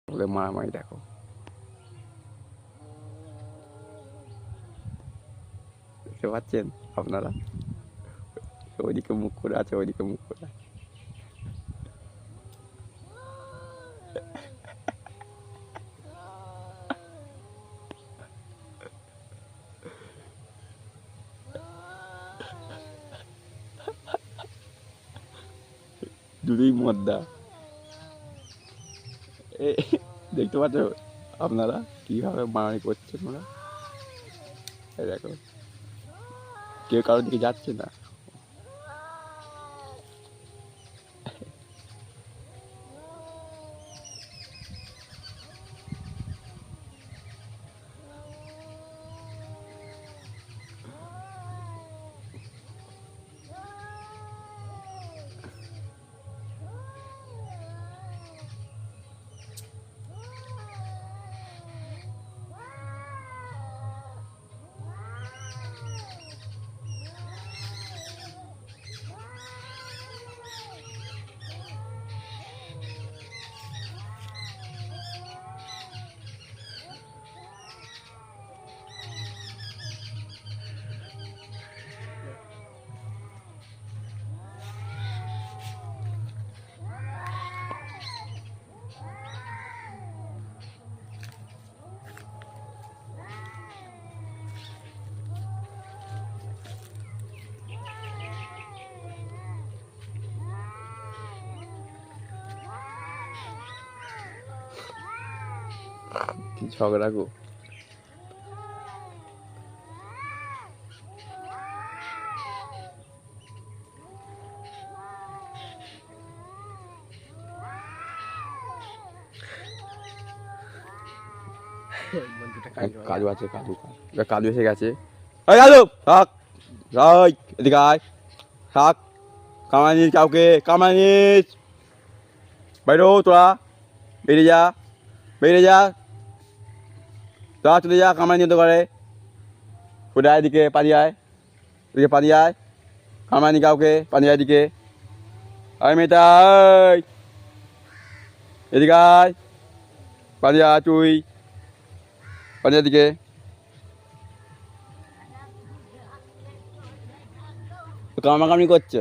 ওদের মারামারি দেখো। দেখতে পাচ্ছেন আপনারা? ওইদিকে মুখ করে আছে, ওইদিকে মুখ করে আছে। দুটোই মদ্দা। দেখতে পাচ্ছ আপনারা কীভাবে মারামারি করছেন ওরা? এই দেখো, কেউ কারোর দিকে যাচ্ছে না। কি ঝগড়া গো। কাজু আছে, কাজু কাজু এসে গেছে। কাজু থাক, এদিকে আয়, থাক। কামানিস কাউকে, কামানিস বাইরো, তোরা বেরিয়ে যা, বেরিয়ে যা, তোরা চলে যা। কামানি নিতে করে ওটা এদিকে পালিয়ে আয়, এদিকে পালিয়ে আয়। কামানি কাউকে, পালিয়ে আয় এদিকে। আয় মেয়েটা, এদিকে আয়, পালিয়ে আয় তুই, পালিয়ে দিকে। কামাকামি করছে।